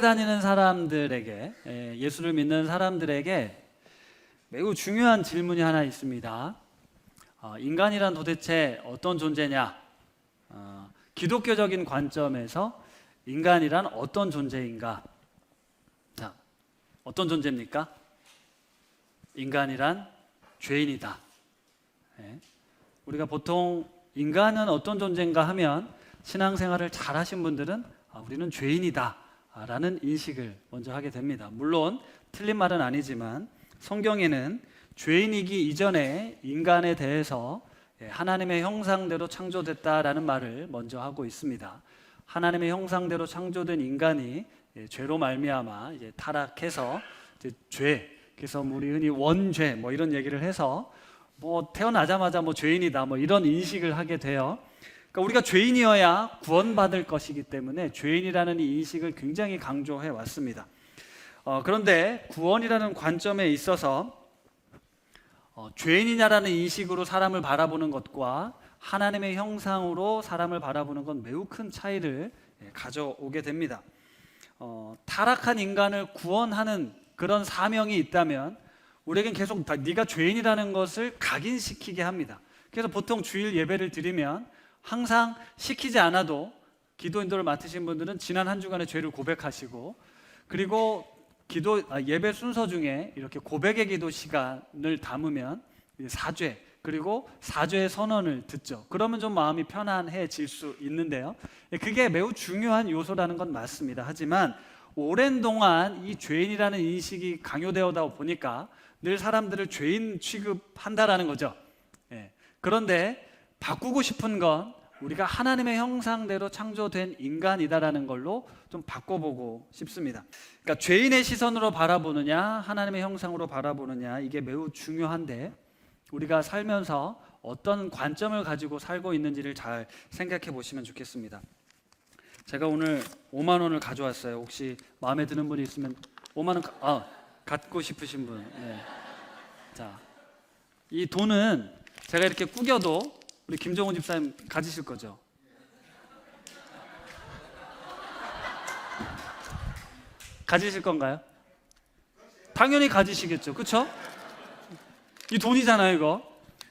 다니는 사람들에게, 예수를 믿는 사람들에게 매우 중요한 질문이 하나 있습니다. 인간이란 도대체 어떤 존재냐? 기독교적인 관점에서 인간이란 어떤 존재인가? 자, 어떤 존재입니까? 인간이란 죄인이다. 우리가 보통 인간은 어떤 존재인가 하면 신앙생활을 잘 하신 분들은 우리는 죄인이다 라는 인식을 먼저 하게 됩니다. 물론 틀린 말은 아니지만 성경에는 죄인이기 이전에 인간에 대해서 하나님의 형상대로 창조됐다라는 말을 먼저 하고 있습니다. 하나님의 형상대로 창조된 인간이 죄로 말미암아 이제 타락해서 이제 죄, 그래서 우리 흔히 원죄 이런 얘기를 해서 태어나자마자 죄인이다 이런 인식을 하게 돼요. 그러니까 우리가 죄인이어야 구원받을 것이기 때문에 죄인이라는 이 인식을 굉장히 강조해 왔습니다. 그런데 구원이라는 관점에 있어서 죄인이냐라는 인식으로 사람을 바라보는 것과 하나님의 형상으로 사람을 바라보는 건 매우 큰 차이를 가져오게 됩니다. 타락한 인간을 구원하는 그런 사명이 있다면 우리에겐 계속 네가 죄인이라는 것을 각인시키게 합니다. 그래서 보통 주일 예배를 드리면 항상 시키지 않아도 기도 인도를 맡으신 분들은 지난 한 주간의 죄를 고백하시고, 그리고 예배 순서 중에 이렇게 고백의 기도 시간을 담으면 사죄, 그리고 사죄의 선언을 듣죠. 그러면 좀 마음이 편안해질 수 있는데요, 그게 매우 중요한 요소라는 건 맞습니다. 하지만 오랜 동안 이 죄인이라는 인식이 강요되어다 보니까 늘 사람들을 죄인 취급한다라는 거죠. 그런데 바꾸고 싶은 건 우리가 하나님의 형상대로 창조된 인간이다라는 걸로 좀 바꿔보고 싶습니다. 그러니까 죄인의 시선으로 바라보느냐 하나님의 형상으로 바라보느냐, 이게 매우 중요한데 우리가 살면서 어떤 관점을 가지고 살고 있는지를 잘 생각해 보시면 좋겠습니다. 제가 오늘 5만 원을 가져왔어요. 혹시 마음에 드는 분이 있으면 5만 원 갖고 싶으신 분. 네. 자, 이 돈은 제가 이렇게 꾸겨도 우리 김정훈 집사님 가지실 거죠? 가지실 건가요? 당연히 가지시겠죠. 그렇죠? 이 돈이잖아요, 이거.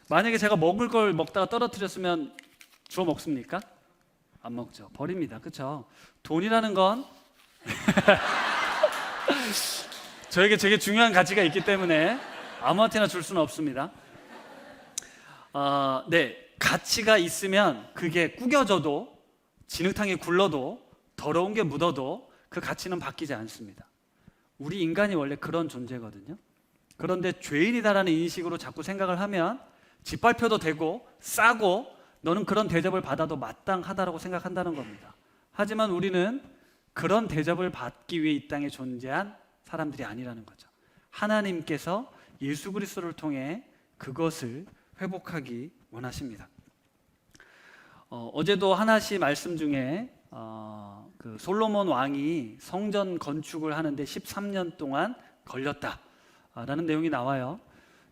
만약에 제가 먹을 걸 먹다가 떨어뜨렸으면 주워 먹습니까? 안 먹죠. 버립니다. 그렇죠? 돈이라는 건 저에게 되게 중요한 가치가 있기 때문에 아무한테나 줄 수는 없습니다. 네, 가치가 있으면 그게 구겨져도, 진흙탕에 굴러도, 더러운 게 묻어도 그 가치는 바뀌지 않습니다. 우리 인간이 원래 그런 존재거든요. 그런데 죄인이다라는 인식으로 자꾸 생각을 하면 짓밟혀도 되고 싸고 너는 그런 대접을 받아도 마땅하다라고 생각한다는 겁니다. 하지만 우리는 그런 대접을 받기 위해 이 땅에 존재한 사람들이 아니라는 거죠. 하나님께서 예수 그리스도를 통해 그것을 회복하기 원하십니다. 어제도 하나씩 말씀 중에 그 솔로몬 왕이 성전 건축을 하는데 13년 동안 걸렸다라는 내용이 나와요.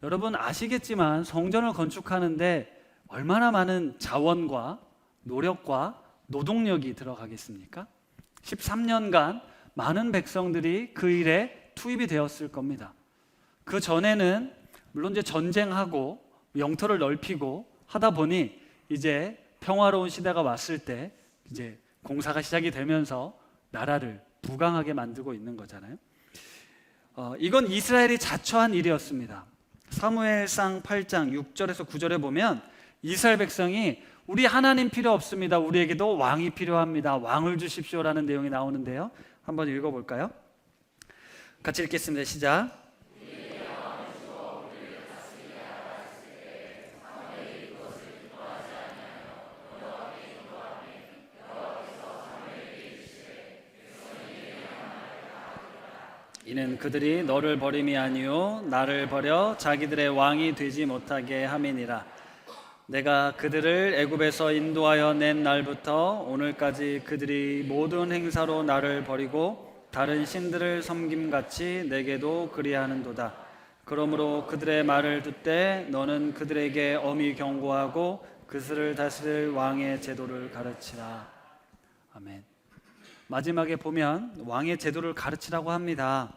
여러분 아시겠지만 성전을 건축하는데 얼마나 많은 자원과 노력과 노동력이 들어가겠습니까? 13년간 많은 백성들이 그 일에 투입이 되었을 겁니다. 그 전에는 물론 이제 전쟁하고 영토를 넓히고 하다 보니 이제 평화로운 시대가 왔을 때 이제 공사가 시작이 되면서 나라를 부강하게 만들고 있는 거잖아요. 이건 이스라엘이 자처한 일이었습니다. 사무엘상 8장 6절에서 9절에 보면 이스라엘 백성이 우리 하나님 필요 없습니다. 우리에게도 왕이 필요합니다. 왕을 주십시오라는 내용이 나오는데요. 한번 읽어볼까요? 같이 읽겠습니다. 시작. 이는 그들이 너를 버림이 아니요 나를 버려 자기들의 왕이 되지 못하게 함이니라. 내가 그들을 애굽에서 인도하여 낸 날부터 오늘까지 그들이 모든 행사로 나를 버리고 다른 신들을 섬김같이 내게도 그리하는도다. 그러므로 그들의 말을 듣되 너는 그들에게 엄히 경고하고 그들을 다스릴 왕의 제도를 가르치라. 아멘. 마지막에 보면 왕의 제도를 가르치라고 합니다.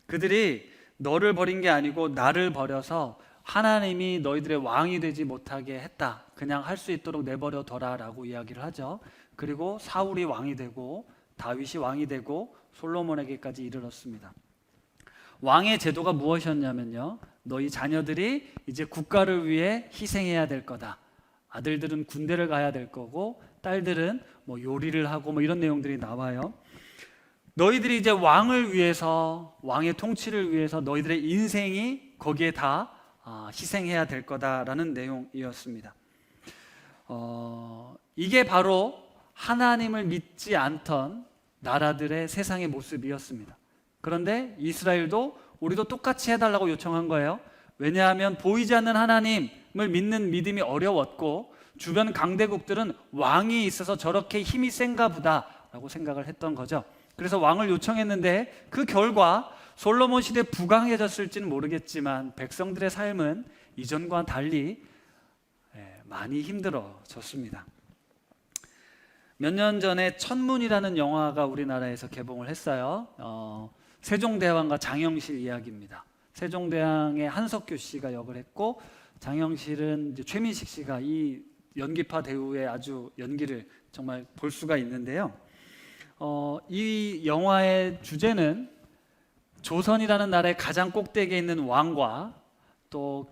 그들이 너를 버린 게 아니고 나를 버려서 하나님이 너희들의 왕이 되지 못하게 했다. 그냥 할 수 있도록 내버려 둬라 라고 이야기를 하죠. 그리고 사울이 왕이 되고 다윗이 왕이 되고 솔로몬에게까지 이르렀습니다. 왕의 제도가 무엇이었냐면요, 너희 자녀들이 이제 국가를 위해 희생해야 될 거다. 아들들은 군대를 가야 될 거고 딸들은 뭐 요리를 하고 뭐 이런 내용들이 나와요. 너희들이 이제 왕을 위해서, 왕의 통치를 위해서 너희들의 인생이 거기에 다 희생해야 될 거다라는 내용이었습니다. 이게 바로 하나님을 믿지 않던 나라들의 세상의 모습이었습니다. 그런데 이스라엘도 우리도 똑같이 해달라고 요청한 거예요. 왜냐하면 보이지 않는 하나님을 믿는 믿음이 어려웠고 주변 강대국들은 왕이 있어서 저렇게 힘이 센가 보다 라고 생각을 했던 거죠. 그래서 왕을 요청했는데 그 결과 솔로몬 시대 부강해졌을지는 모르겠지만 백성들의 삶은 이전과 달리 많이 힘들어졌습니다. 몇 년 전에 천문이라는 영화가 우리나라에서 개봉을 했어요. 세종대왕과 장영실 이야기입니다. 세종대왕의 한석규 씨가 역을 했고 장영실은 이제 최민식 씨가 이 연기파 대우의 아주 연기를 정말 볼 수가 있는데요. 이 영화의 주제는 조선이라는 나라의 가장 꼭대기에 있는 왕과 또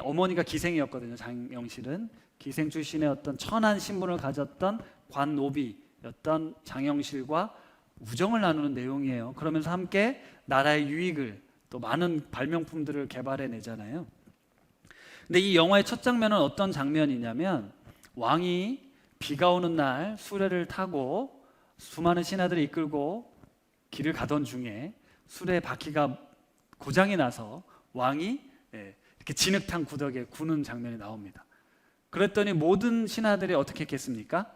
어머니가 기생이었거든요. 장영실은 기생 출신의 어떤 천한 신분을 가졌던 관노비였던 장영실과 우정을 나누는 내용이에요. 그러면서 함께 나라의 유익을 또 많은 발명품들을 개발해내잖아요. 근데 이 영화의 첫 장면은 어떤 장면이냐면 왕이 비가 오는 날 수레를 타고 수많은 신하들을 이끌고 길을 가던 중에 수레 바퀴가 고장이 나서 왕이 이렇게 진흙탕 구덕에 구는 장면이 나옵니다. 그랬더니 모든 신하들이 어떻게 했겠습니까?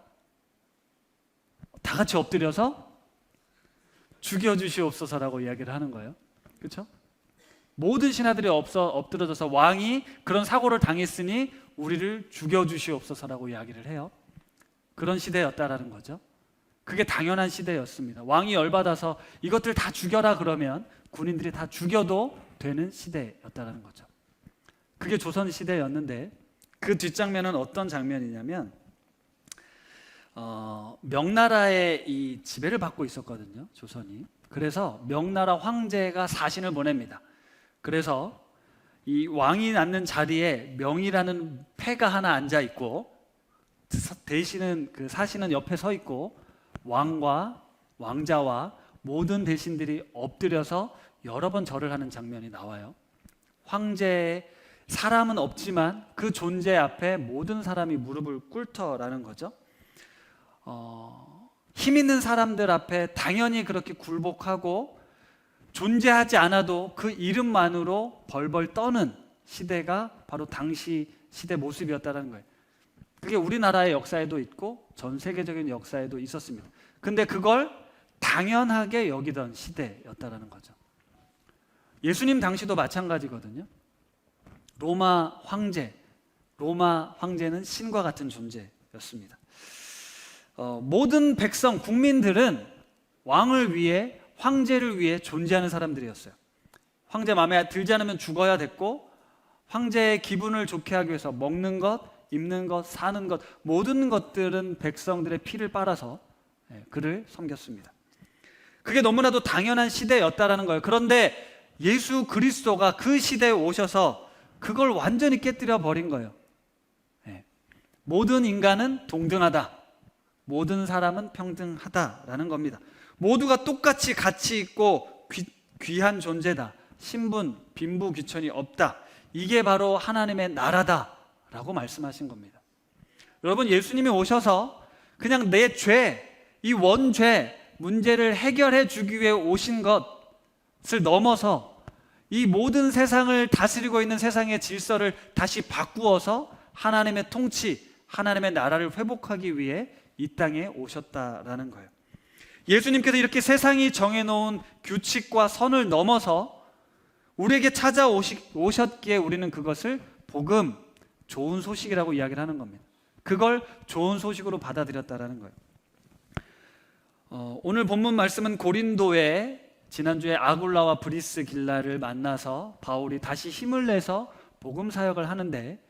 다 같이 엎드려서 죽여주시옵소서라고 이야기를 하는 거예요. 그렇죠? 모든 신하들이 엎드려져서 왕이 그런 사고를 당했으니 우리를 죽여주시옵소서라고 이야기를 해요. 그런 시대였다라는 거죠. 그게 당연한 시대였습니다. 왕이 열받아서 이것들 다 죽여라 그러면 군인들이 다 죽여도 되는 시대였다라는 거죠. 그게 조선 시대였는데 그 뒷장면은 어떤 장면이냐면 명나라의 이 지배를 받고 있었거든요. 조선이. 그래서 명나라 황제가 사신을 보냅니다. 그래서 이 왕이 앉는 자리에 명이라는 패가 하나 앉아 있고 대신은 그 사신은 옆에 서 있고 왕과 왕자와 모든 대신들이 엎드려서 여러 번 절을 하는 장면이 나와요. 황제의 사람은 없지만 그 존재 앞에 모든 사람이 무릎을 꿇더라는 거죠. 힘 있는 사람들 앞에 당연히 그렇게 굴복하고 존재하지 않아도 그 이름만으로 벌벌 떠는 시대가 바로 당시 시대 모습이었다는 거예요. 그게 우리나라의 역사에도 있고 전 세계적인 역사에도 있었습니다. 근데 그걸 당연하게 여기던 시대였다는 거죠. 예수님 당시도 마찬가지거든요. 로마 황제는 신과 같은 존재였습니다. 모든 백성, 국민들은 왕을 위해, 황제를 위해 존재하는 사람들이었어요. 황제 마음에 들지 않으면 죽어야 됐고 황제의 기분을 좋게 하기 위해서 먹는 것, 입는 것, 사는 것, 모든 것들은 백성들의 피를 빨아서 그를 섬겼습니다. 그게 너무나도 당연한 시대였다라는 거예요. 그런데 예수 그리스도가 그 시대에 오셔서 그걸 완전히 깨뜨려 버린 거예요. 모든 인간은 동등하다. 모든 사람은 평등하다라는 겁니다. 모두가 똑같이 가치 있고 귀한 존재다. 신분, 빈부, 귀천이 없다. 이게 바로 하나님의 나라다라고 말씀하신 겁니다. 여러분, 예수님이 오셔서 그냥 내 죄, 이 원죄 문제를 해결해 주기 위해 오신 것을 넘어서 이 모든 세상을 다스리고 있는 세상의 질서를 다시 바꾸어서 하나님의 통치, 하나님의 나라를 회복하기 위해 이 땅에 오셨다라는 거예요. 예수님께서 이렇게 세상이 정해놓은 규칙과 선을 넘어서 우리에게 찾아오셨기에 우리는 그것을 복음, 좋은 소식이라고 이야기를 하는 겁니다. 그걸 좋은 소식으로 받아들였다라는 거예요. 오늘 본문 말씀은 고린도에 지난주에 아굴라와 브리스길라를 만나서 바울이 다시 힘을 내서 복음 사역을 하는데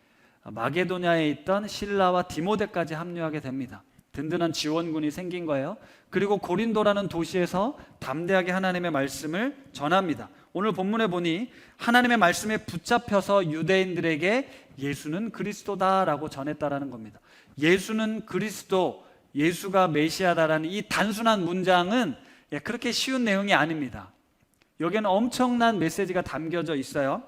마게도냐에 있던 실라와 디모데까지 합류하게 됩니다. 든든한 지원군이 생긴 거예요. 그리고 고린도라는 도시에서 담대하게 하나님의 말씀을 전합니다. 오늘 본문에 보니 하나님의 말씀에 붙잡혀서 유대인들에게 예수는 그리스도다라고 전했다라는 겁니다. 예수는 그리스도, 예수가 메시아다라는 이 단순한 문장은 그렇게 쉬운 내용이 아닙니다. 여기에는 엄청난 메시지가 담겨져 있어요.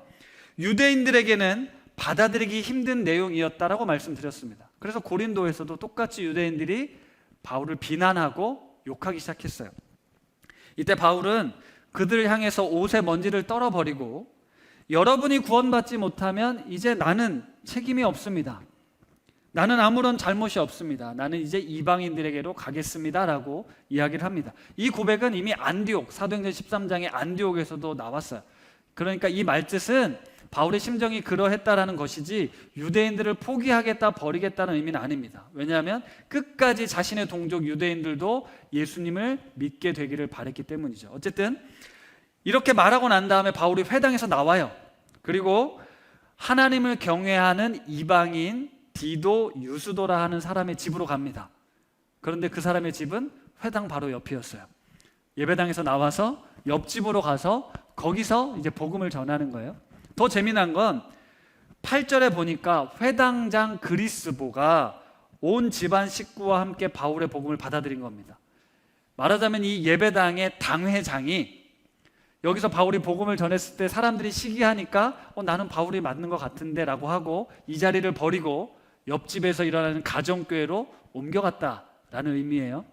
유대인들에게는 받아들이기 힘든 내용이었다라고 말씀드렸습니다. 그래서 고린도에서도 똑같이 유대인들이 바울을 비난하고 욕하기 시작했어요. 이때 바울은 그들을 향해서 옷의 먼지를 떨어버리고, 여러분이 구원받지 못하면 이제 나는 책임이 없습니다. 나는 아무런 잘못이 없습니다. 나는 이제 이방인들에게로 가겠습니다 라고 이야기를 합니다. 이 고백은 이미 안디옥, 사도행전 13장의 안디옥에서도 나왔어요. 그러니까 이 말뜻은 바울의 심정이 그러했다라는 것이지 유대인들을 포기하겠다, 버리겠다는 의미는 아닙니다. 왜냐하면 끝까지 자신의 동족 유대인들도 예수님을 믿게 되기를 바랬기 때문이죠. 어쨌든 이렇게 말하고 난 다음에 바울이 회당에서 나와요. 그리고 하나님을 경외하는 이방인 디도 유스도라 하는 사람의 집으로 갑니다. 그런데 그 사람의 집은 회당 바로 옆이었어요. 예배당에서 나와서 옆집으로 가서 거기서 이제 복음을 전하는 거예요. 더 재미난 건 8절에 보니까 회당장 그리스보가 온 집안 식구와 함께 바울의 복음을 받아들인 겁니다. 말하자면 이 예배당의 당회장이 여기서 바울이 복음을 전했을 때 사람들이 시기하니까 나는 바울이 맞는 것 같은데 라고 하고 이 자리를 버리고 옆집에서 일어나는 가정교회로 옮겨갔다라는 의미예요.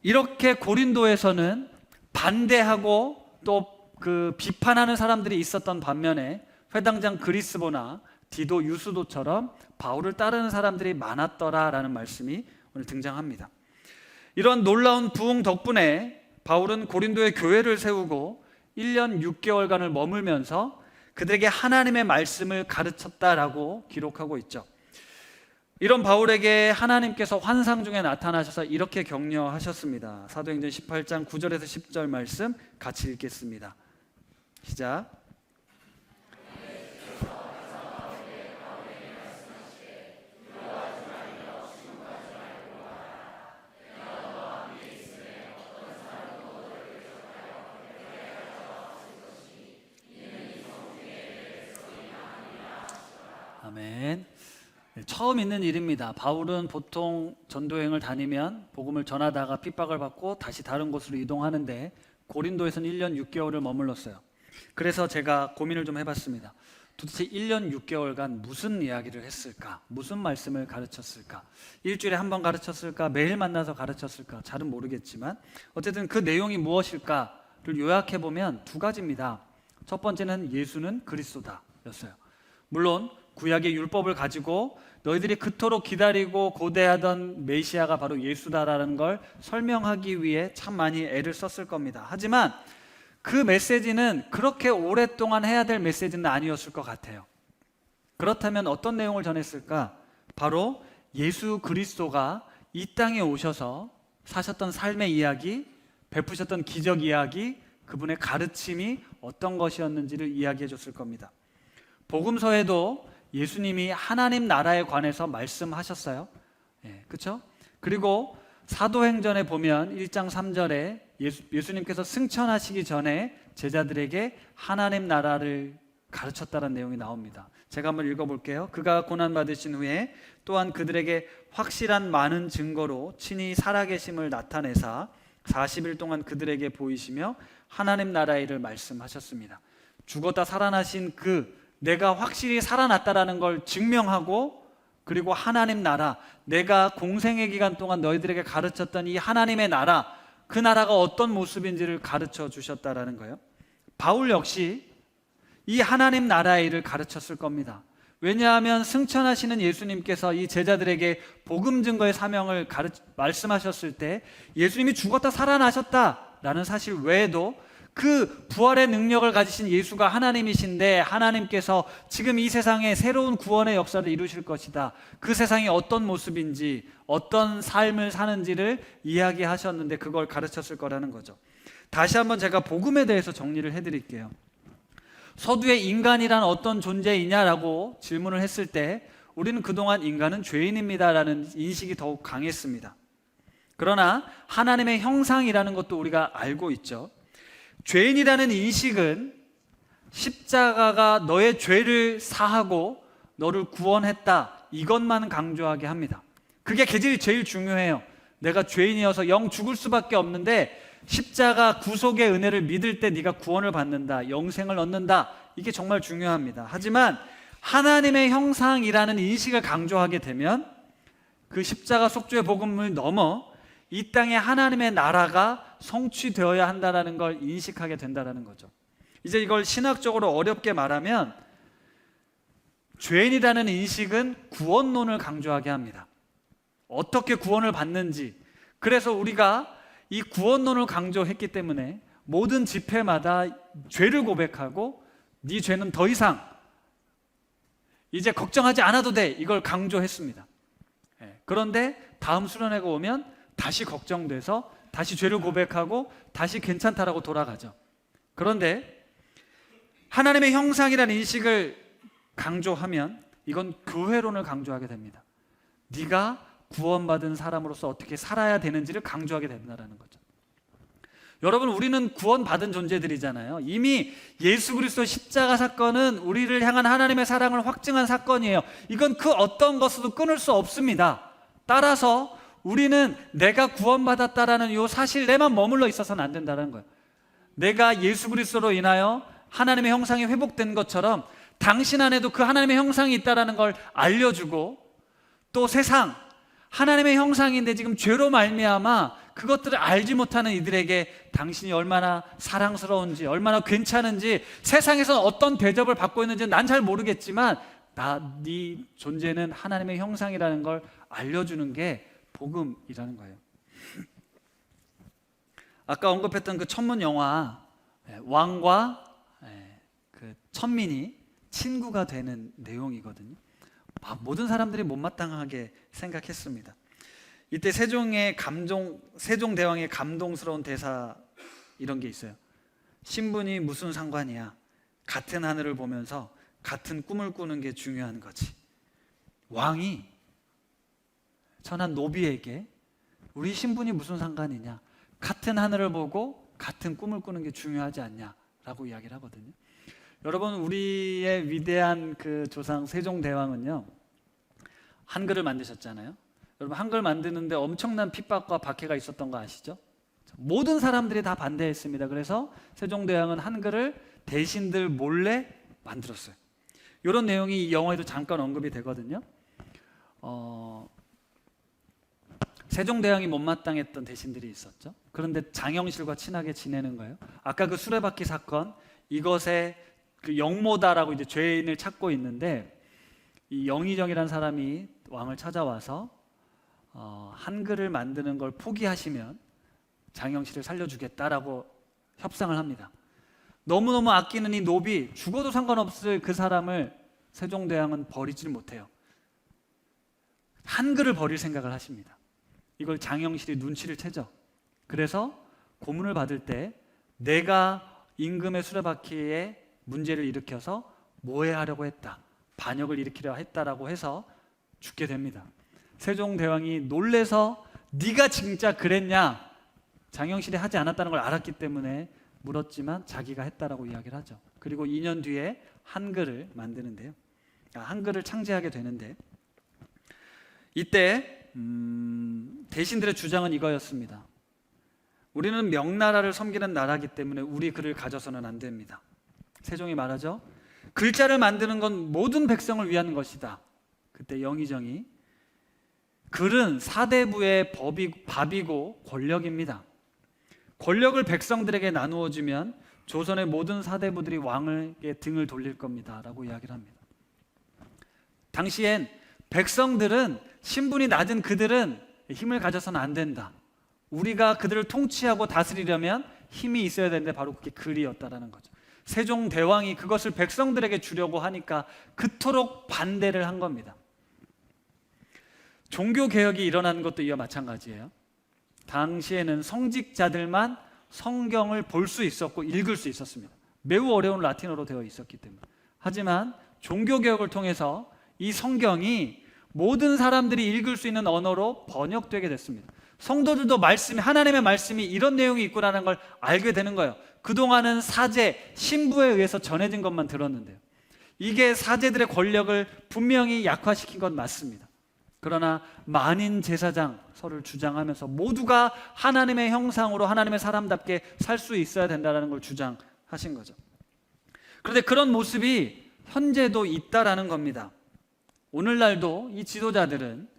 이렇게 고린도에서는 반대하고 또 비판하는 사람들이 있었던 반면에 회당장 그리스보나 디도 유스도처럼 바울을 따르는 사람들이 많았더라라는 말씀이 오늘 등장합니다. 이런 놀라운 부흥 덕분에 바울은 고린도에 교회를 세우고 1년 6개월간을 머물면서 그들에게 하나님의 말씀을 가르쳤다라고 기록하고 있죠. 이런 바울에게 하나님께서 환상 중에 나타나셔서 이렇게 격려하셨습니다. 사도행전 18장 9절에서 10절 말씀 같이 읽겠습니다. 시작. 아멘. 처음 있는 일입니다. 바울은 보통 전도여행을 다니면 복음을 전하다가 핍박을 받고 다시 다른 곳으로 이동하는데 고린도에서는 1년 6개월을 머물렀어요. 그래서 제가 고민을 좀 해봤습니다. 도대체 1년 6개월간 무슨 이야기를 했을까? 무슨 말씀을 가르쳤을까? 일주일에 한 번 가르쳤을까? 매일 만나서 가르쳤을까? 잘은 모르겠지만 어쨌든 그 내용이 무엇일까를 요약해보면 두 가지입니다. 첫 번째는 예수는 그리스도다 였어요. 물론 구약의 율법을 가지고 너희들이 그토록 기다리고 고대하던 메시아가 바로 예수다라는 걸 설명하기 위해 참 많이 애를 썼을 겁니다. 하지만 그 메시지는 그렇게 오랫동안 해야 될 메시지는 아니었을 것 같아요. 그렇다면 어떤 내용을 전했을까? 바로 예수 그리스도가 이 땅에 오셔서 사셨던 삶의 이야기, 베푸셨던 기적 이야기, 그분의 가르침이 어떤 것이었는지를 이야기해 줬을 겁니다. 복음서에도 예수님이 하나님 나라에 관해서 말씀하셨어요. 그렇죠? 그리고 사도행전에 보면 1장 3절에 예수님께서 승천하시기 전에 제자들에게 하나님 나라를 가르쳤다는 내용이 나옵니다. 제가 한번 읽어볼게요. 그가 고난받으신 후에 또한 그들에게 확실한 많은 증거로 친히 살아계심을 나타내사 40일 동안 그들에게 보이시며 하나님 나라의 일을 말씀하셨습니다. 죽었다 살아나신 내가 확실히 살아났다라는 걸 증명하고, 그리고 하나님 나라, 내가 공생의 기간 동안 너희들에게 가르쳤던 이 하나님의 나라, 그 나라가 어떤 모습인지를 가르쳐 주셨다라는 거예요. 바울 역시 이 하나님 나라의 일을 가르쳤을 겁니다. 왜냐하면 승천하시는 예수님께서 이 제자들에게 복음 증거의 사명을 말씀하셨을 때 예수님이 죽었다 살아나셨다라는 사실 외에도 그 부활의 능력을 가지신 예수가 하나님이신데 하나님께서 지금 이 세상에 새로운 구원의 역사를 이루실 것이다. 그 세상이 어떤 모습인지 어떤 삶을 사는지를 이야기하셨는데 그걸 가르쳤을 거라는 거죠. 다시 한번 제가 복음에 대해서 정리를 해드릴게요. 서두에 인간이란 어떤 존재이냐라고 질문을 했을 때 우리는 그동안 인간은 죄인입니다라는 인식이 더욱 강했습니다. 그러나 하나님의 형상이라는 것도 우리가 알고 있죠. 죄인이라는 인식은 십자가가 너의 죄를 사하고 너를 구원했다, 이것만 강조하게 합니다. 그게 제일 중요해요. 내가 죄인이어서 영 죽을 수밖에 없는데 십자가 구속의 은혜를 믿을 때 네가 구원을 받는다, 영생을 얻는다, 이게 정말 중요합니다. 하지만 하나님의 형상이라는 인식을 강조하게 되면 그 십자가 속죄의 복음을 넘어 이 땅에 하나님의 나라가 성취되어야 한다는 걸 인식하게 된다는 거죠. 이제 이걸 신학적으로 어렵게 말하면 죄인이라는 인식은 구원론을 강조하게 합니다. 어떻게 구원을 받는지. 그래서 우리가 이 구원론을 강조했기 때문에 모든 집회마다 죄를 고백하고 네 죄는 더 이상 이제 걱정하지 않아도 돼, 이걸 강조했습니다. 그런데 다음 수련회가 오면 다시 걱정돼서 다시 죄를 고백하고 다시 괜찮다라고 돌아가죠. 그런데 하나님의 형상이라는 인식을 강조하면 이건 교회론을 강조하게 됩니다. 네가 구원받은 사람으로서 어떻게 살아야 되는지를 강조하게 된다는 거죠. 여러분, 우리는 구원받은 존재들이잖아요. 이미 예수 그리스도 십자가 사건은 우리를 향한 하나님의 사랑을 확증한 사건이에요. 이건 그 어떤 것으로도 끊을 수 없습니다. 따라서 우리는 내가 구원받았다라는 이 사실에만 머물러 있어서는 안 된다는 거예요. 내가 예수 그리스도로 인하여 하나님의 형상이 회복된 것처럼 당신 안에도 그 하나님의 형상이 있다는 걸 알려주고, 또 세상 하나님의 형상인데 지금 죄로 말미암아 그것들을 알지 못하는 이들에게 당신이 얼마나 사랑스러운지, 얼마나 괜찮은지, 세상에서 어떤 대접을 받고 있는지 난 잘 모르겠지만 네 존재는 하나님의 형상이라는 걸 알려주는 게 복음이라는 거예요. 아까 언급했던 그 천문 영화, 왕과 그 천민이 친구가 되는 내용이거든요. 모든 사람들이 못마땅하게 생각했습니다. 이때 세종대왕의 감동스러운 대사, 이런 게 있어요. 신분이 무슨 상관이야. 같은 하늘을 보면서 같은 꿈을 꾸는 게 중요한 거지. 왕이 천한 노비에게 우리 신분이 무슨 상관이냐, 같은 하늘을 보고 같은 꿈을 꾸는 게 중요하지 않냐라고 이야기를 하거든요. 여러분, 우리의 위대한 그 조상 세종대왕은요, 한글을 만드셨잖아요. 여러분, 한글 만드는데 엄청난 핍박과 박해가 있었던 거 아시죠? 모든 사람들이 다 반대했습니다. 그래서 세종대왕은 한글을 대신들 몰래 만들었어요. 이런 내용이 이 영화에도 잠깐 언급이 되거든요. 세종대왕이 못마땅했던 대신들이 있었죠. 그런데 장영실과 친하게 지내는 거예요. 아까 그 수레바퀴 사건, 이것의 그 영모다라고 이제 죄인을 찾고 있는데, 이 영의정이라는 사람이 왕을 찾아와서 한글을 만드는 걸 포기하시면 장영실을 살려주겠다라고 협상을 합니다. 너무너무 아끼는 이 노비, 죽어도 상관없을 그 사람을 세종대왕은 버리질 못해요. 한글을 버릴 생각을 하십니다. 이걸 장영실이 눈치를 채죠. 그래서 고문을 받을 때 내가 임금의 수레바퀴에 문제를 일으켜서 모해하려고 했다, 반역을 일으키려 했다라고 해서 죽게 됩니다. 세종대왕이 놀래서 네가 진짜 그랬냐, 장영실이 하지 않았다는 걸 알았기 때문에 물었지만 자기가 했다라고 이야기를 하죠. 그리고 2년 뒤에 한글을 만드는데요, 한글을 창제하게 되는데, 이때 대신들의 주장은 이거였습니다. 우리는 명나라를 섬기는 나라이기 때문에 우리 글을 가져서는 안 됩니다. 세종이 말하죠. 글자를 만드는 건 모든 백성을 위한 것이다. 그때 영의정이 글은 사대부의 밥이고 권력입니다. 권력을 백성들에게 나누어 주면 조선의 모든 사대부들이 왕에게 등을 돌릴 겁니다 라고 이야기를 합니다. 당시엔 백성들은, 신분이 낮은 그들은 힘을 가져서는 안 된다. 우리가 그들을 통치하고 다스리려면 힘이 있어야 되는데 바로 그게 글이었다라는 거죠. 세종 대왕이 그것을 백성들에게 주려고 하니까 그토록 반대를 한 겁니다. 종교 개혁이 일어난 것도 이와 마찬가지예요. 당시에는 성직자들만 성경을 볼 수 있었고 읽을 수 있었습니다. 매우 어려운 라틴어로 되어 있었기 때문에. 하지만 종교 개혁을 통해서 이 성경이 모든 사람들이 읽을 수 있는 언어로 번역되게 됐습니다. 성도들도 하나님의 말씀이 이런 내용이 있구나라는 걸 알게 되는 거예요. 그동안은 사제, 신부에 의해서 전해진 것만 들었는데요. 이게 사제들의 권력을 분명히 약화시킨 건 맞습니다. 그러나 만인 제사장서를 주장하면서 모두가 하나님의 형상으로 하나님의 사람답게 살 수 있어야 된다는 걸 주장하신 거죠. 그런데 그런 모습이 현재도 있다라는 겁니다. 오늘날도 이 지도자들은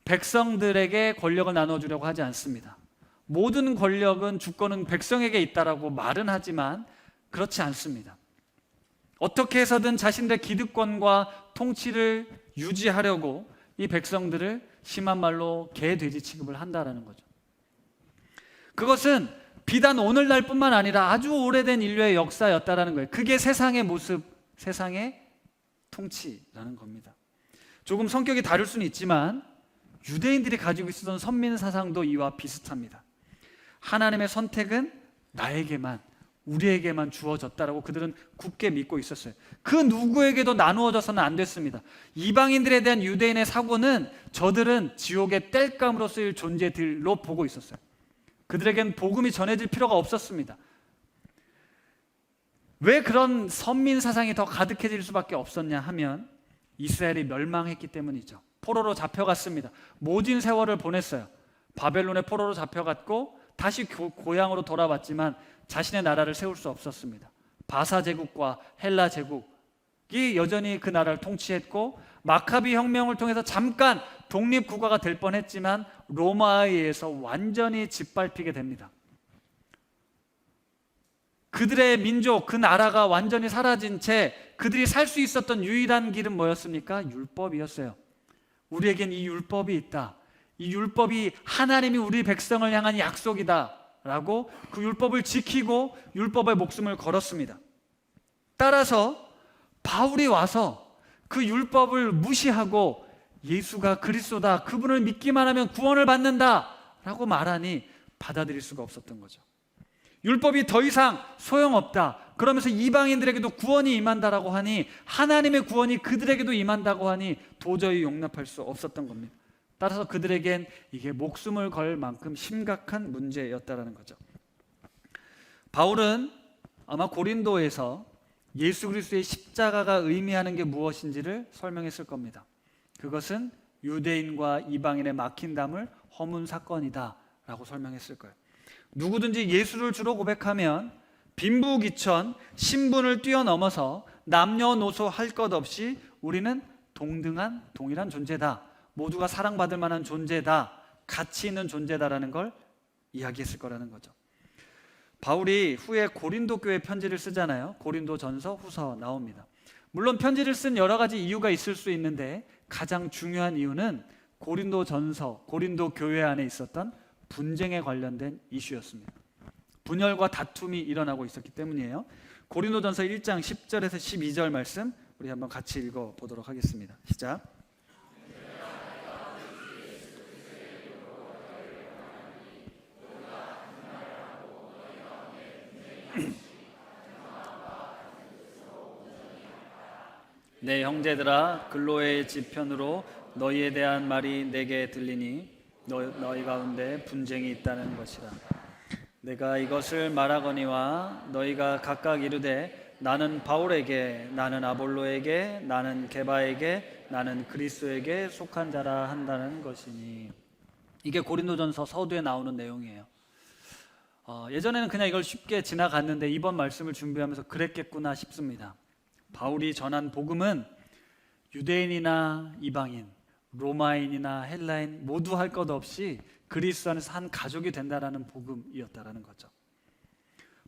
백성들에게 권력을 나눠주려고 하지 않습니다. 모든 권력은 주권은 백성에게 있다라고 말은 하지만 그렇지 않습니다. 어떻게 해서든 자신들의 기득권과 통치를 유지하려고 이 백성들을 심한 말로 개, 돼지 취급을 한다라는 거죠. 그것은 비단 오늘날뿐만 아니라 아주 오래된 인류의 역사였다라는 거예요. 그게 세상의 모습, 세상의 통치라는 겁니다. 조금 성격이 다를 수는 있지만 유대인들이 가지고 있었던 선민 사상도 이와 비슷합니다. 하나님의 선택은 나에게만, 우리에게만 주어졌다라고 그들은 굳게 믿고 있었어요. 그 누구에게도 나누어져서는 안 됐습니다. 이방인들에 대한 유대인의 사고는 저들은 지옥의 땔감으로 쓰일 존재들로 보고 있었어요. 그들에겐 복음이 전해질 필요가 없었습니다. 왜 그런 선민 사상이 더 가득해질 수밖에 없었냐 하면 이스라엘이 멸망했기 때문이죠. 포로로 잡혀갔습니다. 모진 세월을 보냈어요. 바벨론의 포로로 잡혀갔고 다시 고향으로 돌아왔지만 자신의 나라를 세울 수 없었습니다. 바사 제국과 헬라 제국이 여전히 그 나라를 통치했고 마카비 혁명을 통해서 잠깐 독립국가가 될 뻔했지만 로마에 의해서 완전히 짓밟히게 됩니다. 그들의 민족, 그 나라가 완전히 사라진 채 그들이 살 수 있었던 유일한 길은 뭐였습니까? 율법이었어요. 우리에겐 이 율법이 있다. 이 율법이 하나님이 우리 백성을 향한 약속이다 라고 그 율법을 지키고 율법에 목숨을 걸었습니다. 따라서 바울이 와서 그 율법을 무시하고 예수가 그리스도다, 그분을 믿기만 하면 구원을 받는다 라고 말하니 받아들일 수가 없었던 거죠. 율법이 더 이상 소용없다, 그러면서 이방인들에게도 구원이 임한다라고 하니, 하나님의 구원이 그들에게도 임한다고 하니 도저히 용납할 수 없었던 겁니다. 따라서 그들에겐 이게 목숨을 걸 만큼 심각한 문제였다라는 거죠. 바울은 아마 고린도에서 예수 그리스도의 십자가가 의미하는 게 무엇인지를 설명했을 겁니다. 그것은 유대인과 이방인의 막힌 담을 허문 사건이다 라고 설명했을 거예요. 누구든지 예수를 주로 고백하면 빈부귀천, 신분을 뛰어넘어서 남녀노소 할 것 없이 우리는 동일한 존재다, 모두가 사랑받을 만한 존재다, 가치 있는 존재다라는 걸 이야기했을 거라는 거죠. 바울이 후에 고린도 교회 편지를 쓰잖아요. 고린도전서, 후서 나옵니다. 물론 편지를 쓴 여러 가지 이유가 있을 수 있는데 가장 중요한 이유는 고린도전서, 고린도 교회 안에 있었던 분쟁에 관련된 이슈였습니다. 분열과 다툼이 일어나고 있었기 때문이에요. 고린도전서 1장 10절에서 12절 말씀 우리 한번 같이 읽어보도록 하겠습니다. 시작. 내 형제들아, 글로의 지편으로 너희에 대한 말이 내게 들리니 너희 가운데 분쟁이 있다는 것이라. 내가 이것을 말하거니와 너희가 각각 이르되 나는 바울에게, 나는 아볼로에게, 나는 게바에게, 나는 그리스도에게 속한 자라 한다는 것이니. 이게 고린도전서 서두에 나오는 내용이에요. 예전에는 그냥 이걸 쉽게 지나갔는데 이번 말씀을 준비하면서 그랬겠구나 싶습니다. 바울이 전한 복음은 유대인이나 이방인, 로마인이나 헬라인 모두 할 것 없이 그리스도 안에서 한 가족이 된다라는 복음이었다라는 거죠.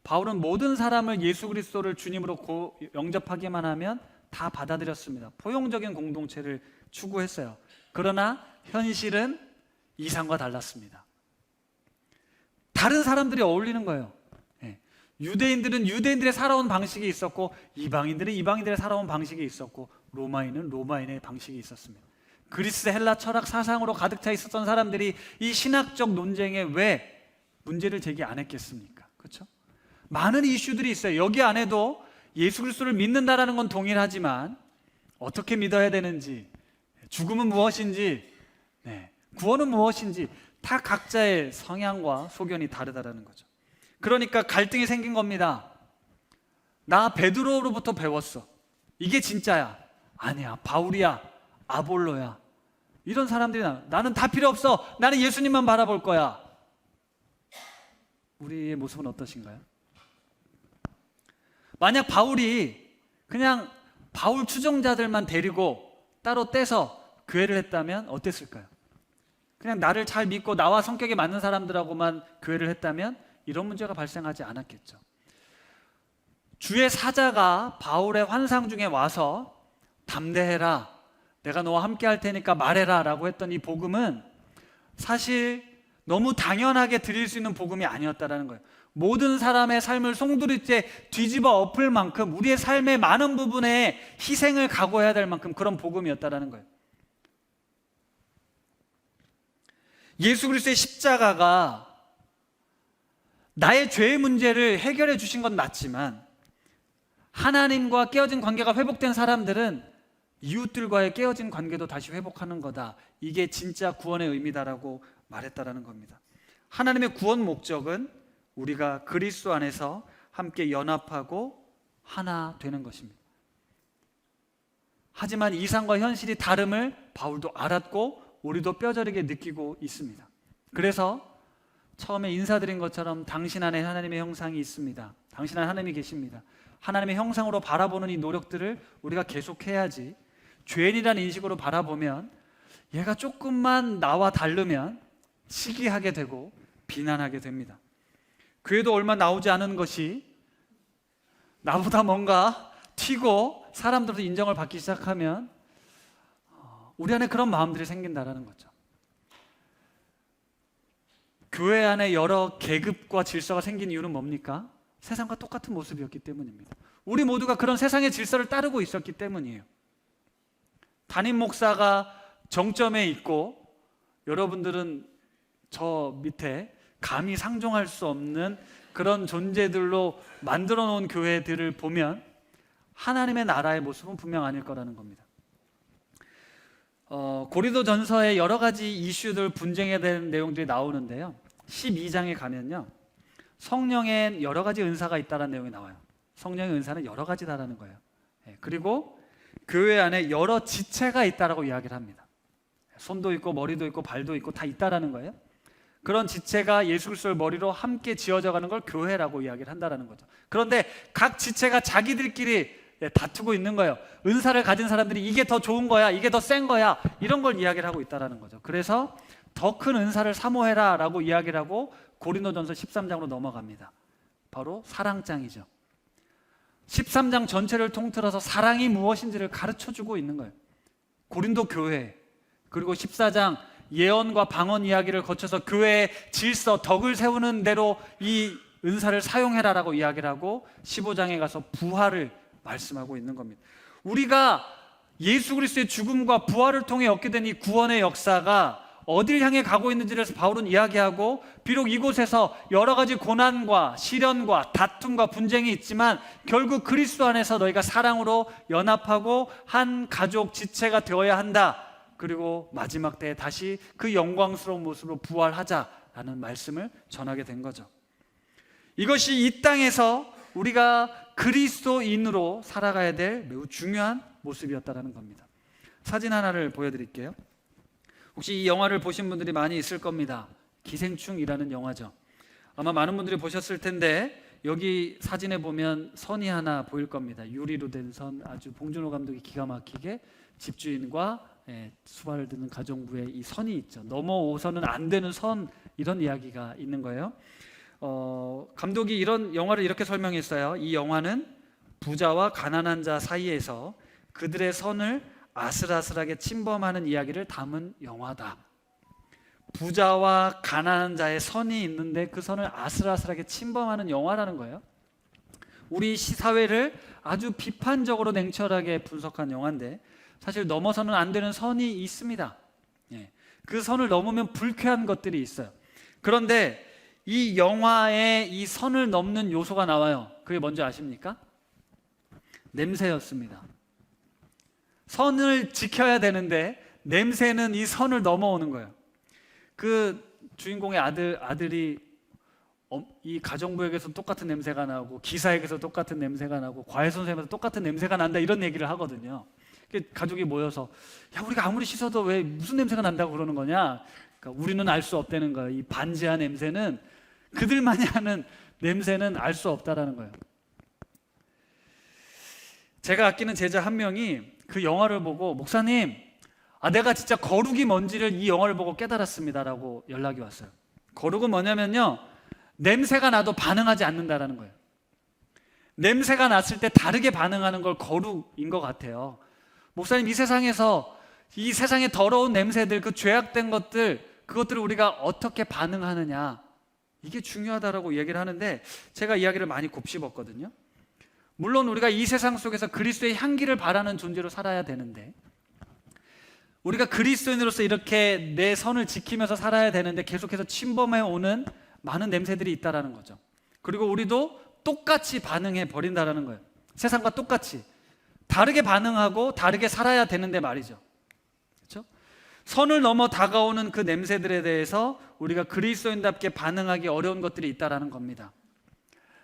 바울은 모든 사람을 예수 그리스도를 주님으로 영접하기만 하면 다 받아들였습니다. 포용적인 공동체를 추구했어요. 그러나 현실은 이상과 달랐습니다. 다른 사람들이 어울리는 거예요. 유대인들은 유대인들의 살아온 방식이 있었고, 이방인들은 이방인들의 살아온 방식이 있었고, 로마인은 로마인의 방식이 있었습니다. 그리스 헬라 철학 사상으로 가득 차 있었던 사람들이 이 신학적 논쟁에 왜 문제를 제기 안 했겠습니까? 그렇죠? 많은 이슈들이 있어요. 여기 안에도 예수 그리스도를 믿는다라는 건 동일하지만 어떻게 믿어야 되는지, 죽음은 무엇인지, 구원은 무엇인지 다 각자의 성향과 소견이 다르다라는 거죠. 그러니까 갈등이 생긴 겁니다. 나 베드로로부터 배웠어. 이게 진짜야. 아니야. 바울이야. 아볼로야. 이런 사람들이 나는 다 필요 없어. 나는 예수님만 바라볼 거야. 우리의 모습은 어떠신가요? 만약 바울이 그냥 바울 추종자들만 데리고 따로 떼서 교회를 했다면 어땠을까요? 그냥 나를 잘 믿고 나와 성격에 맞는 사람들하고만 교회를 했다면 이런 문제가 발생하지 않았겠죠. 주의 사자가 바울의 환상 중에 와서 담대해라, 내가 너와 함께 할 테니까 말해라 라고 했던 이 복음은 사실 너무 당연하게 드릴 수 있는 복음이 아니었다는 거예요. 모든 사람의 삶을 송두리째 뒤집어 엎을 만큼 우리의 삶의 많은 부분에 희생을 각오해야 될 만큼 그런 복음이었다는 거예요. 예수 그리스도의 십자가가 나의 죄의 문제를 해결해 주신 건 맞지만 하나님과 깨어진 관계가 회복된 사람들은 이웃들과의 깨어진 관계도 다시 회복하는 거다. 이게 진짜 구원의 의미다라고 말했다라는 겁니다. 하나님의 구원 목적은 우리가 그리스도 안에서 함께 연합하고 하나 되는 것입니다. 하지만 이상과 현실이 다름을 바울도 알았고 우리도 뼈저리게 느끼고 있습니다. 그래서 처음에 인사드린 것처럼 당신 안에 하나님의 형상이 있습니다. 당신 안에 하나님이 계십니다. 하나님의 형상으로 바라보는 이 노력들을 우리가 계속해야지, 죄인이라는 인식으로 바라보면 얘가 조금만 나와 다르면 시기하게 되고 비난하게 됩니다. 교회도 얼마 나오지 않은 것이 나보다 뭔가 튀고 사람들도 인정을 받기 시작하면 우리 안에 그런 마음들이 생긴다는 거죠. 교회 안에 여러 계급과 질서가 생긴 이유는 뭡니까? 세상과 똑같은 모습이었기 때문입니다. 우리 모두가 그런 세상의 질서를 따르고 있었기 때문이에요. 담임 목사가 정점에 있고 여러분들은 저 밑에 감히 상종할 수 없는 그런 존재들로 만들어 놓은 교회들을 보면 하나님의 나라의 모습은 분명 아닐 거라는 겁니다. 고린도전서에 여러 가지 이슈들, 분쟁에 대한 내용들이 나오는데요, 12장에 가면요 성령엔 여러 가지 은사가 있다는 내용이 나와요. 성령의 은사는 여러 가지다라는 거예요. 그리고 교회 안에 여러 지체가 있다라고 이야기를 합니다. 손도 있고 머리도 있고 발도 있고 다 있다라는 거예요. 그런 지체가 예수 그리스도를 머리로 함께 지어져 가는 걸 교회라고 이야기를 한다라는 거죠. 그런데 각 지체가 자기들끼리 다투고 있는 거예요. 은사를 가진 사람들이 이게 더 좋은 거야, 이게 더 센 거야, 이런 걸 이야기를 하고 있다라는 거죠. 그래서 더 큰 은사를 사모해라 라고 이야기를 하고 고린도전서 13장으로 넘어갑니다. 바로 사랑장이죠. 13장 전체를 통틀어서 사랑이 무엇인지를 가르쳐주고 있는 거예요. 고린도 교회, 그리고 14장 예언과 방언 이야기를 거쳐서 교회의 질서, 덕을 세우는 대로 이 은사를 사용해라라고 이야기를 하고 15장에 가서 부활을 말씀하고 있는 겁니다. 우리가 예수 그리스도의 죽음과 부활을 통해 얻게 된 이 구원의 역사가 어딜 향해 가고 있는지를 바울은 이야기하고, 비록 이곳에서 여러 가지 고난과 시련과 다툼과 분쟁이 있지만 결국 그리스도 안에서 너희가 사랑으로 연합하고 한 가족 지체가 되어야 한다. 그리고 마지막 때에 다시 그 영광스러운 모습으로 부활하자라는 말씀을 전하게 된 거죠. 이것이 이 땅에서 우리가 그리스도인으로 살아가야 될 매우 중요한 모습이었다는 겁니다. 사진 하나를 보여드릴게요. 혹시 이 영화를 보신 분들이 많이 있을 겁니다. 기생충이라는 영화죠. 아마 많은 분들이 보셨을 텐데 여기 사진에 보면 선이 하나 보일 겁니다. 유리로 된 선, 아주 봉준호 감독이 기가 막히게 집주인과 수발을 드는 가정부의 이 선이 있죠. 넘어오서는 안 되는 선, 이런 이야기가 있는 거예요. 감독이 이런 영화를 이렇게 설명했어요. 이 영화는 부자와 가난한 자 사이에서 그들의 선을 아슬아슬하게 침범하는 이야기를 담은 영화다. 부자와 가난한 자의 선이 있는데 그 선을 아슬아슬하게 침범하는 영화라는 거예요. 우리 사회를 아주 비판적으로 냉철하게 분석한 영화인데 사실 넘어서는 안 되는 선이 있습니다. 예. 그 선을 넘으면 불쾌한 것들이 있어요. 그런데 이 영화에 이 선을 넘는 요소가 나와요. 그게 뭔지 아십니까? 냄새였습니다. 선을 지켜야 되는데 냄새는 이 선을 넘어오는 거예요. 그 주인공의 아들이 이 가정부에게서 똑같은 냄새가 나고 기사에게서 똑같은 냄새가 나고 과외 선생님에서 똑같은 냄새가 난다 이런 얘기를 하거든요. 가족이 모여서 야 우리가 아무리 씻어도 왜 무슨 냄새가 난다고 그러는 거냐. 그러니까 우리는 알 수 없다는 거예요. 이 반지하 냄새는 그들만이 아는 냄새는 알 수 없다라는 거예요. 제가 아끼는 제자 한 명이 그 영화를 보고 목사님 내가 진짜 거룩이 뭔지를 이 영화를 보고 깨달았습니다라고 연락이 왔어요. 거룩은 뭐냐면요 냄새가 나도 반응하지 않는다라는 거예요. 냄새가 났을 때 다르게 반응하는 걸 거룩인 것 같아요. 목사님 이 세상에서 이 세상의 더러운 냄새들 그 죄악된 것들 그것들을 우리가 어떻게 반응하느냐 이게 중요하다라고 얘기를 하는데 제가 이야기를 많이 곱씹었거든요. 물론 우리가 이 세상 속에서 그리스도의 향기를 바라는 존재로 살아야 되는데 우리가 그리스도인으로서 이렇게 내 선을 지키면서 살아야 되는데 계속해서 침범해 오는 많은 냄새들이 있다라는 거죠. 그리고 우리도 똑같이 반응해 버린다라는 거예요. 세상과 똑같이 다르게 반응하고 다르게 살아야 되는데 말이죠. 그렇죠? 선을 넘어 다가오는 그 냄새들에 대해서 우리가 그리스도인답게 반응하기 어려운 것들이 있다라는 겁니다.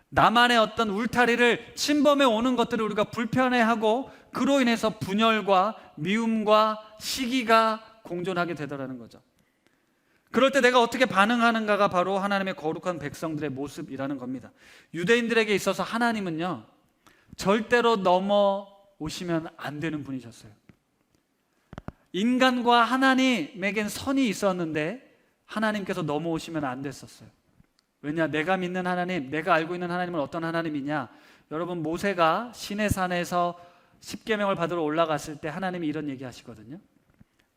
나만의 어떤 울타리를 침범해 오는 것들을 우리가 불편해하고 그로 인해서 분열과 미움과 시기가 공존하게 되더라는 거죠. 그럴 때 내가 어떻게 반응하는가가 바로 하나님의 거룩한 백성들의 모습이라는 겁니다. 유대인들에게 있어서 하나님은요 절대로 넘어오시면 안 되는 분이셨어요. 인간과 하나님에겐 선이 있었는데 하나님께서 넘어오시면 안 됐었어요. 왜냐? 내가 믿는 하나님, 내가 알고 있는 하나님은 어떤 하나님이냐? 여러분 모세가 시내산에서 십계명을 받으러 올라갔을 때 하나님이 이런 얘기 하시거든요.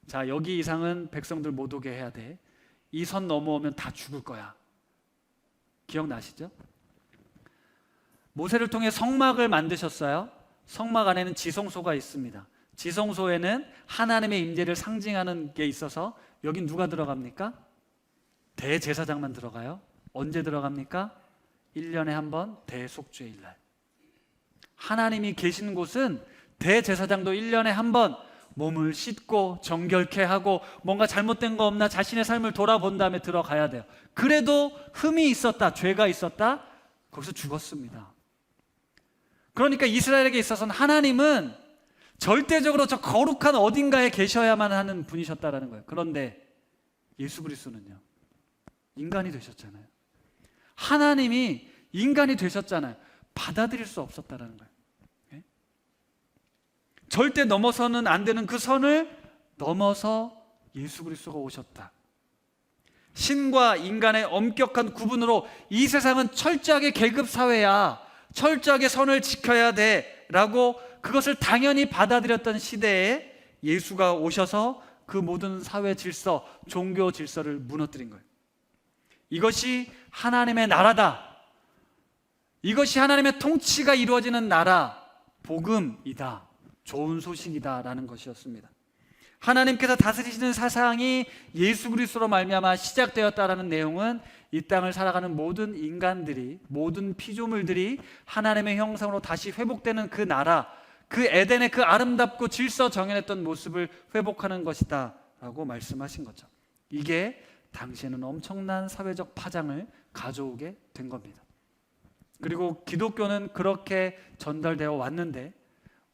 자, 여기 이상은 백성들 못 오게 해야 돼. 이 선 넘어오면 다 죽을 거야. 기억나시죠? 모세를 통해 성막을 만드셨어요. 성막 안에는 지성소가 있습니다. 지성소에는 하나님의 임재를 상징하는 게 있어서 여긴 누가 들어갑니까? 대제사장만 들어가요. 언제 들어갑니까? 1년에 한 번 대속죄일날. 하나님이 계신 곳은 대제사장도 1년에 한 번 몸을 씻고 정결케 하고 뭔가 잘못된 거 없나 자신의 삶을 돌아본 다음에 들어가야 돼요. 그래도 흠이 있었다, 죄가 있었다, 거기서 죽었습니다. 그러니까 이스라엘에게 있어서는 하나님은 절대적으로 저 거룩한 어딘가에 계셔야만 하는 분이셨다라는 거예요. 그런데 예수 그리스도는요 인간이 되셨잖아요. 하나님이 인간이 되셨잖아요. 받아들일 수 없었다라는 거예요. 네? 절대 넘어서는 안 되는 그 선을 넘어서 예수 그리스도가 오셨다. 신과 인간의 엄격한 구분으로 이 세상은 철저하게 계급 사회야, 철저하게 선을 지켜야 돼 라고 그것을 당연히 받아들였던 시대에 예수가 오셔서 그 모든 사회 질서, 종교 질서를 무너뜨린 거예요. 이것이 하나님의 나라다. 이것이 하나님의 통치가 이루어지는 나라, 복음이다. 좋은 소식이다 라는 것이었습니다. 하나님께서 다스리시는 사상이 예수 그리스도로 말미암아 시작되었다라는 내용은 이 땅을 살아가는 모든 인간들이, 모든 피조물들이 하나님의 형상으로 다시 회복되는 그 나라, 그 에덴의 그 아름답고 질서 정연했던 모습을 회복하는 것이다 라고 말씀하신 거죠. 이게 당시에는 엄청난 사회적 파장을 가져오게 된 겁니다. 그리고 기독교는 그렇게 전달되어 왔는데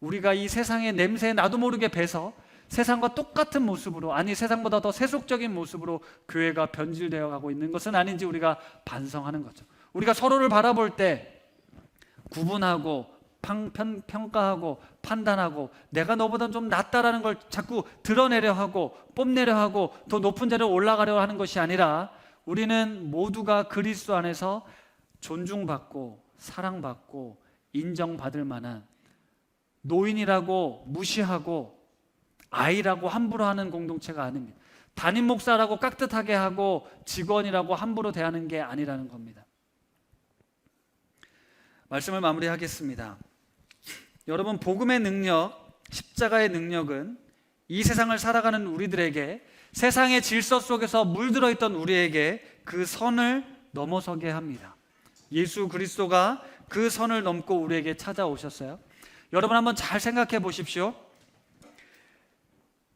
우리가 이 세상의 냄새에 나도 모르게 배서 세상과 똑같은 모습으로, 아니 세상보다 더 세속적인 모습으로 교회가 변질되어 가고 있는 것은 아닌지 우리가 반성하는 거죠. 우리가 서로를 바라볼 때 구분하고 평가하고 판단하고 내가 너보다 좀 낫다라는 걸 자꾸 드러내려 하고 뽐내려 하고 더 높은 자리에 올라가려 하는 것이 아니라 우리는 모두가 그리스도 안에서 존중받고 사랑받고 인정받을 만한, 노인이라고 무시하고 아이라고 함부로 하는 공동체가 아닙니다. 담임 목사라고 깍듯하게 하고 직원이라고 함부로 대하는 게 아니라는 겁니다. 말씀을 마무리하겠습니다. 여러분, 복음의 능력, 십자가의 능력은 이 세상을 살아가는 우리들에게, 세상의 질서 속에서 물들어 있던 우리에게 그 선을 넘어서게 합니다. 예수 그리스도가 그 선을 넘고 우리에게 찾아오셨어요. 여러분, 한번 잘 생각해 보십시오.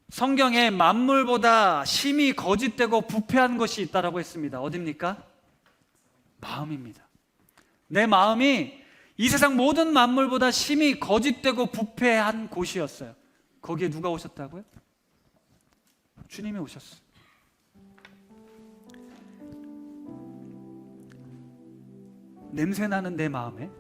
성경에 만물보다 심히 거짓되고 부패한 것이 있다라고 했습니다. 어디입니까? 마음입니다. 내 마음이 이 세상 모든 만물보다 심히 거짓되고 부패한 곳이었어요. 거기에 누가 오셨다고요? 주님이 오셨어요. 냄새나는 내 마음에,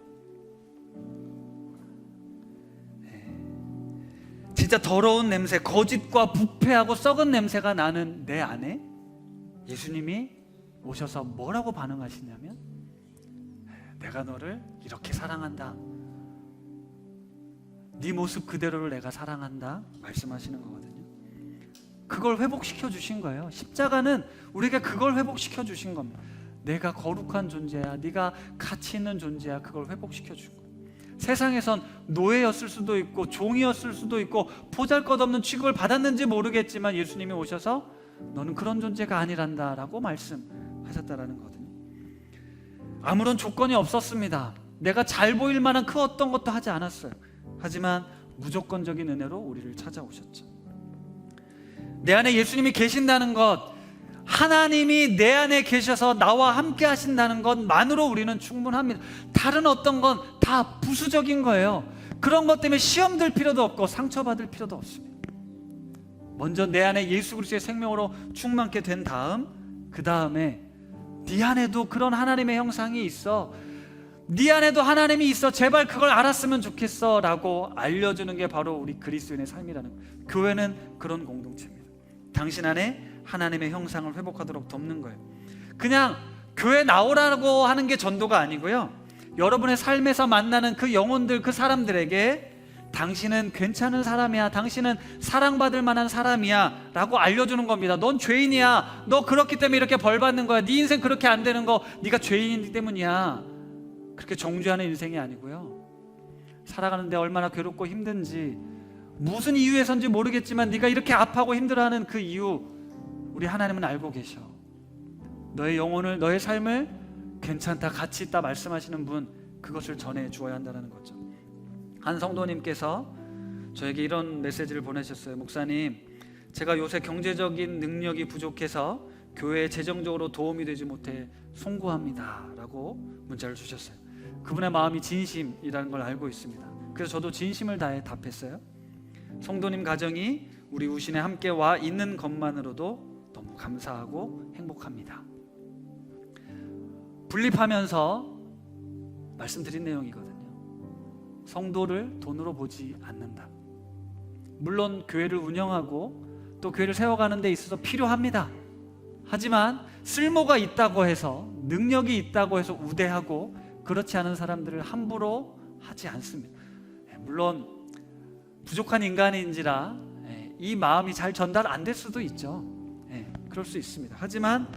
진짜 더러운 냄새, 거짓과 부패하고 썩은 냄새가 나는 내 안에 예수님이 오셔서 뭐라고 반응하시냐면, 내가 너를 이렇게 사랑한다, 네 모습 그대로를 내가 사랑한다 말씀하시는 거거든요. 그걸 회복시켜 주신 거예요. 십자가는 우리에게 그걸 회복시켜 주신 겁니다. 내가 거룩한 존재야, 네가 가치 있는 존재야, 그걸 회복시켜 준 거예요. 세상에선 노예였을 수도 있고 종이었을 수도 있고 보잘것없는 취급을 받았는지 모르겠지만 예수님이 오셔서 너는 그런 존재가 아니란다 라고 말씀하셨다라는 거거든요. 아무런 조건이 없었습니다. 내가 잘 보일 만한 그 어떤 것도 하지 않았어요. 하지만 무조건적인 은혜로 우리를 찾아오셨죠. 내 안에 예수님이 계신다는 것, 하나님이 내 안에 계셔서 나와 함께 하신다는 것만으로 우리는 충분합니다. 다른 어떤 건 다 부수적인 거예요. 그런 것 때문에 시험 들 필요도 없고 상처받을 필요도 없습니다. 먼저 내 안에 예수 그리스도의 생명으로 충만케 된 다음, 그 다음에 네 안에도 그런 하나님의 형상이 있어, 네 안에도 하나님이 있어, 제발 그걸 알았으면 좋겠어 라고 알려주는 게 바로 우리 그리스도인의 삶이라는 거예요. 교회는 그런 공동체입니다. 당신 안에 하나님의 형상을 회복하도록 돕는 거예요. 그냥 교회 나오라고 하는 게 전도가 아니고요, 여러분의 삶에서 만나는 그 영혼들, 그 사람들에게 당신은 괜찮은 사람이야, 당신은 사랑받을 만한 사람이야 라고 알려주는 겁니다. 넌 죄인이야, 너 그렇기 때문에 이렇게 벌 받는 거야, 네 인생 그렇게 안 되는 거 네가 죄인이기 때문이야, 그렇게 정죄하는 인생이 아니고요, 살아가는데 얼마나 괴롭고 힘든지, 무슨 이유에선지 모르겠지만 네가 이렇게 아파하고 힘들어하는 그 이유 우리 하나님은 알고 계셔. 너의 영혼을, 너의 삶을 괜찮다, 가치 있다 말씀하시는 분, 그것을 전해 주어야 한다는 거죠. 한 성도님께서 저에게 이런 메시지를 보내셨어요. 목사님, 제가 요새 경제적인 능력이 부족해서 교회에 재정적으로 도움이 되지 못해 송구합니다 라고 문자를 주셨어요. 그분의 마음이 진심이라는 걸 알고 있습니다. 그래서 저도 진심을 다해 답했어요. 성도님 가정이 우리 우신에 함께 와 있는 것만으로도 너무 감사하고 행복합니다. 분립하면서 말씀드린 내용이거든요. 성도를 돈으로 보지 않는다. 물론 교회를 운영하고 또 교회를 세워가는 데 있어서 필요합니다. 하지만 쓸모가 있다고 해서, 능력이 있다고 해서 우대하고 그렇지 않은 사람들을 함부로 하지 않습니다. 물론 부족한 인간인지라 이 마음이 잘 전달 안 될 수도 있죠. 그럴 수 있습니다. 하지만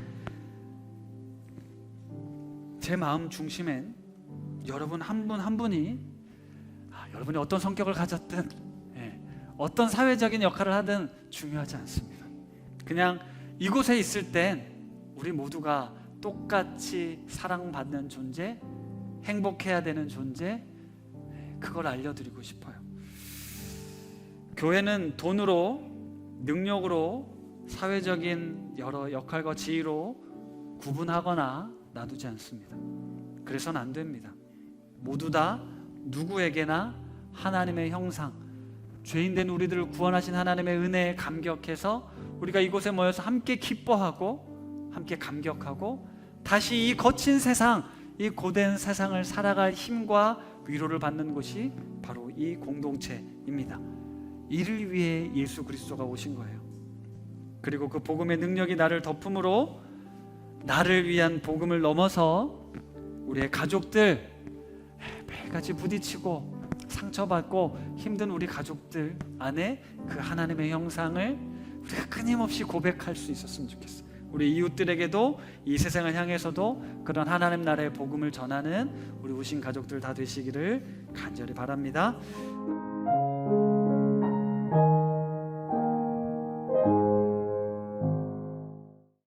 제 마음 중심엔 여러분 한 분 한 분이, 여러분이 어떤 성격을 가졌든 어떤 사회적인 역할을 하든 중요하지 않습니다. 그냥 이곳에 있을 땐 우리 모두가 똑같이 사랑받는 존재, 행복해야 되는 존재, 그걸 알려드리고 싶어요. 교회는 돈으로, 능력으로, 사회적인 여러 역할과 지위로 구분하거나 놔두지 않습니다. 그래서는 안 됩니다. 모두 다 누구에게나 하나님의 형상, 죄인된 우리들을 구원하신 하나님의 은혜에 감격해서 우리가 이곳에 모여서 함께 기뻐하고 함께 감격하고 다시 이 거친 세상, 이 고된 세상을 살아갈 힘과 위로를 받는 곳이 바로 이 공동체입니다. 이를 위해 예수 그리스도가 오신 거예요. 그리고 그 복음의 능력이 나를 덮음으로 나를 위한 복음을 넘어서 우리의 가족들, 매일같이 부딪히고 상처받고 힘든 우리 가족들 안에 그 하나님의 형상을 우리가 끊임없이 고백할 수 있었으면 좋겠어요. 우리 이웃들에게도 이 세상을 향해서도 그런 하나님 나라의 복음을 전하는 우리 우신 가족들 다 되시기를 간절히 바랍니다.